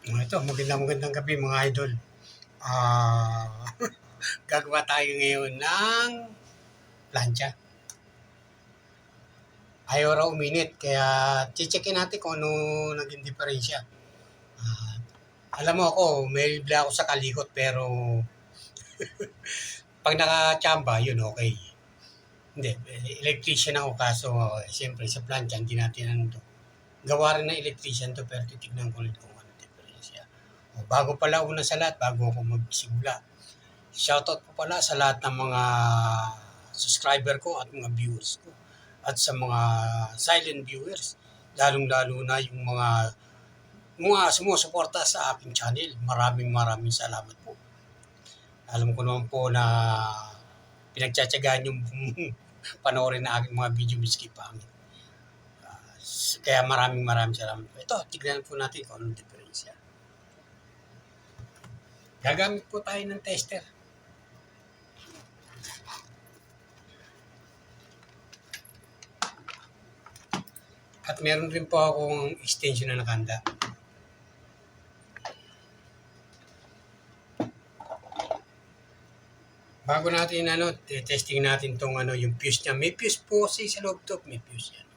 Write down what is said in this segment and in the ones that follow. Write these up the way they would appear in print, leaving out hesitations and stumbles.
Ito, magandang gabi mga idol. Ah, Gagawa tayo ngayon ng plancha. Ayaw raw uminit, kaya checkin natin kung ano naging diferensya. Ah, Alam mo ako, may bla ako sa kalikot, pero pag naka-chamba, yun okay. Hindi, electrician ako, kaso siyempre sa plancha, hindi natin ano to. Gawa rin ng electrician to, pero titignan ko ulit kung ano diferensya. Bago pala una sa lahat, bago ako magsimula, shoutout po pala sa lahat ng mga subscriber ko at mga viewers ko. At sa mga silent viewers, lalong-lalo na yung mga sumusuporta sa aking channel. Maraming salamat po. Alam ko naman po na pinagtsatsagaan yung panoorin na aking mga video miski pangit. Kaya maraming salamat po. Ito, tignan po natin kung anong diferensya. Gagamit po tayo ng tester. At meron rin po akong extension na nakanda. Bago natin testing natin tong yung fuse niya. May fuse po kasi sa loob to, may fuse yan.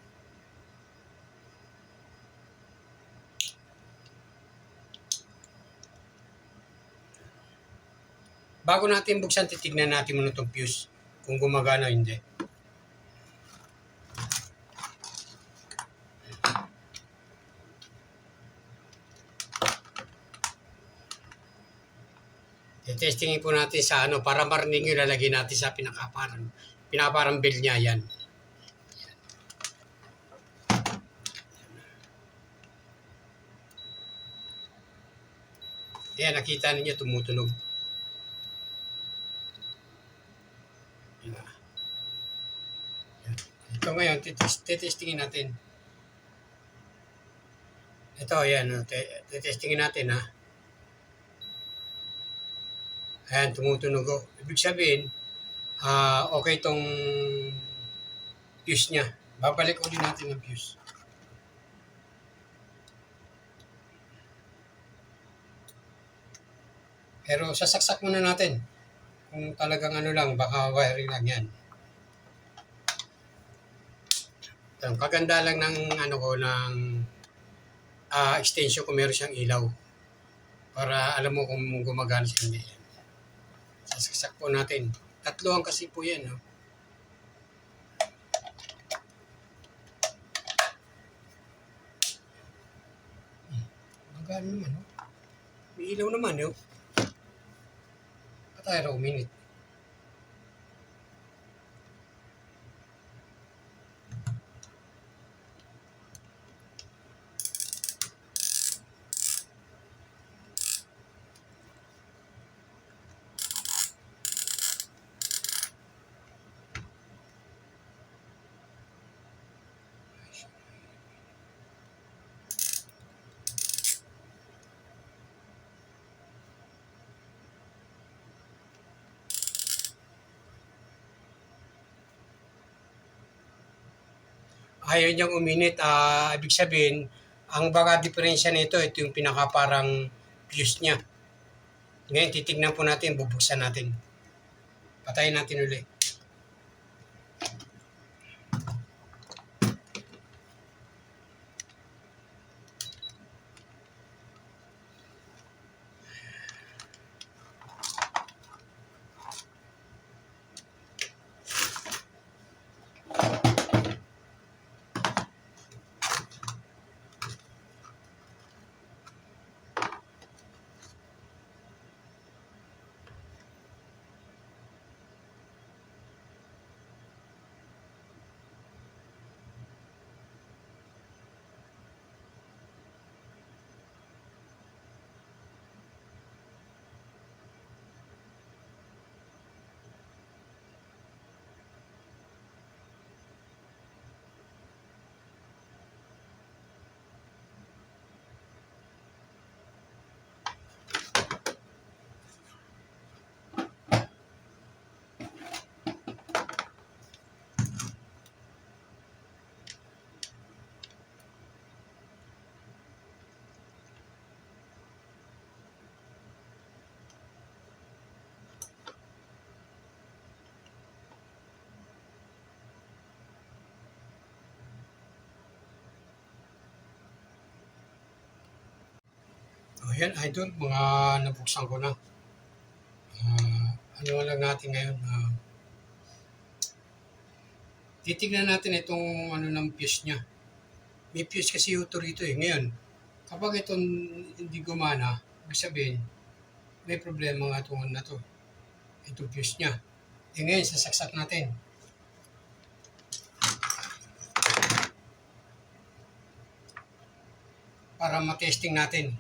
Bago natin buksan, titignan natin muna tong fuse kung gumagana o hindi. Testingin po natin sa para marinig yung lalagay natin sa pinaparang bell niya yan. Ayan, nakita ninyo tumutunog. Ito ngayon, titestingin natin. Ito, ayan, titestingin natin ha. Ayan, tumutunog. Ibig sabihin, okay itong fuse niya. Babalik ulit natin ng fuse. Pero sasaksak muna natin. Kung talagang lang, baka wiring lang yan. Ang kaganda lang ng ng extension ko, meron siyang ilaw. Para alam mo kung gumagana siya hindi. Sasaksak po natin. Tatloan kasi po yan. No? Gumagana naman. No? May ilaw naman. No? Patay raw minute. Ayaw niyang uminit. Ibig sabihin, ang baka diferensya nito, ito yung pinaka parang fuse niya. Ngayon, titignan po natin, bubuksan natin. Patayin natin ulit. Ayan, idol, mga nabuksan ko na. Ano lang natin ngayon, titignan natin itong ano ng fuse niya. May fuse kasi ito rito eh. Ngayon, kapag itong hindi gumana, ibig sabihin, may problema nga itong ano na to. Itong fuse niya. Ngayon, sasaksak natin. Para matesting natin.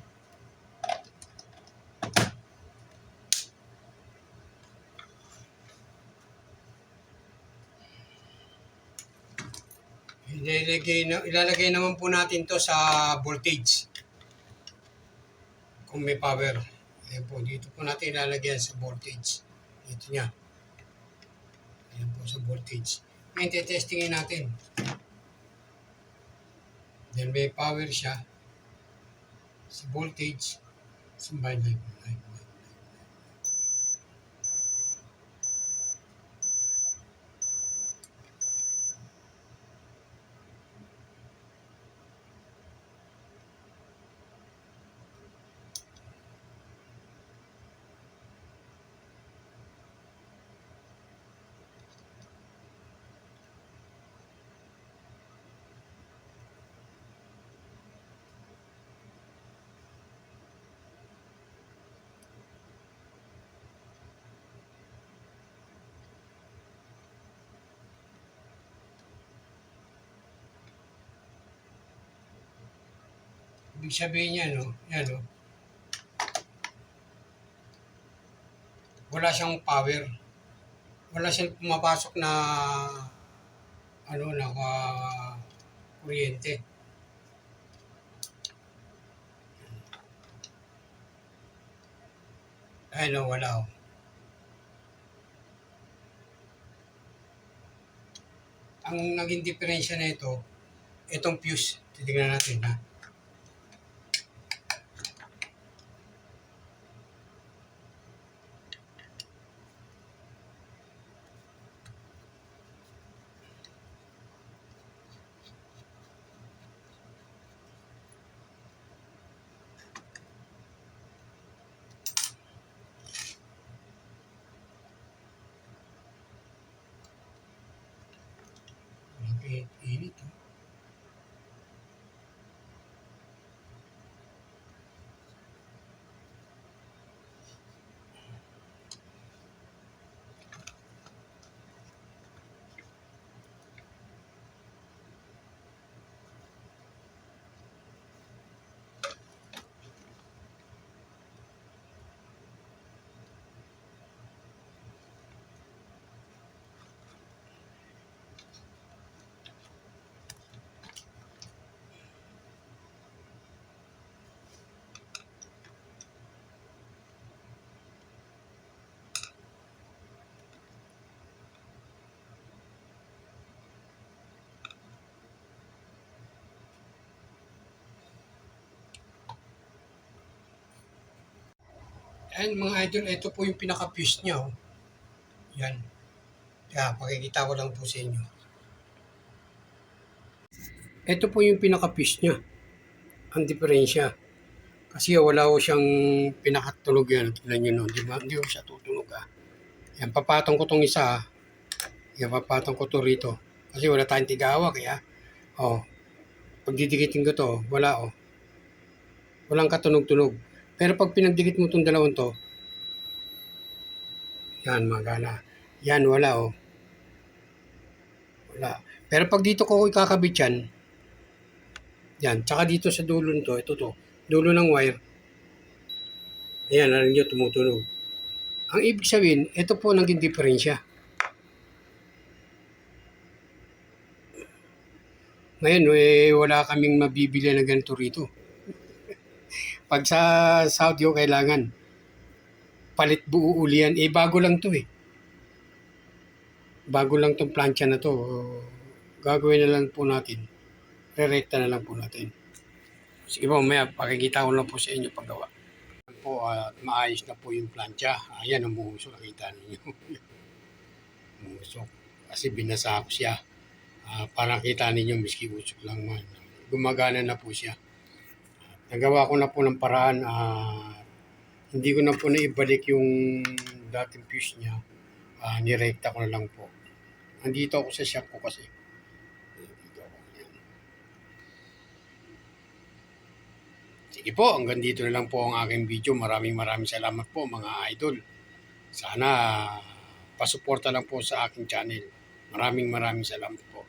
Ilalagay naman po natin to sa voltage. Kung may power. Ayan po, dito po natin ilalagay sa voltage. Dito niya. Ayan po sa voltage. Ngayon, testingin natin. Then may power siya sa voltage. Sumbay na yun. Ibig sabihin niya, no? Yan, no? Wala siyang power. Wala siyang pumapasok na kuryente. Ay, no, wala. Oh. Ang naging diferensya na ito, itong fuse. Titignan natin, ha? Init. And mga idol, ito po yung pinaka-fuse niya. Oh. Yan. Kaya, pakikita ko lang po sa inyo. Ito po yung pinaka-fuse niya. Ang diferensya. Kasi wala ko siyang pinakatunog yan. Tignan nyo, no? Di ko siya tutunog. Yan, papatong ko tong isa. Yan, papatong ko to rito. Kasi wala tayong tigawa. Kaya, pag didikitin ko to, wala, walang katunog-tunog. Pero pag pinagdikit mo itong dalawang to, yan, magana. Yan, wala, Wala. Pero pag dito ko ikakabit yan, tsaka dito sa dulo nito, ito to, dulo ng wire, ayan, narinig nyo, tumutunog. Ang ibig sabihin, ito po naging diferensya. Ngayon, wala kaming mabibili na ganito rito. Pag sa Saudi, kailangan palit buo uli yan. Bago lang to Bago lang tong plancha na to. Gagawin na lang po natin. Re-recta na lang po natin. Sige po, mamaya pakikita ko lang po sa inyo paggawa. Po, maayos na po yung plancha. Ayan, umuusok. Nakita ninyo. Umuusok. Kasi binasa ko siya. Parang kita ninyo, miski usok lang man. Gumagana na po siya. nagawa ko na po ng paraan, hindi ko na po naibalik yung dating fuse niya. Nirekta ko na lang po. Nandito ako sa shop ko kasi. Nandito ako. Yan. Sige po, hanggang dito na lang po ang aking video. Maraming salamat po mga idol. Sana pasuporta lang po sa aking channel. Maraming salamat po.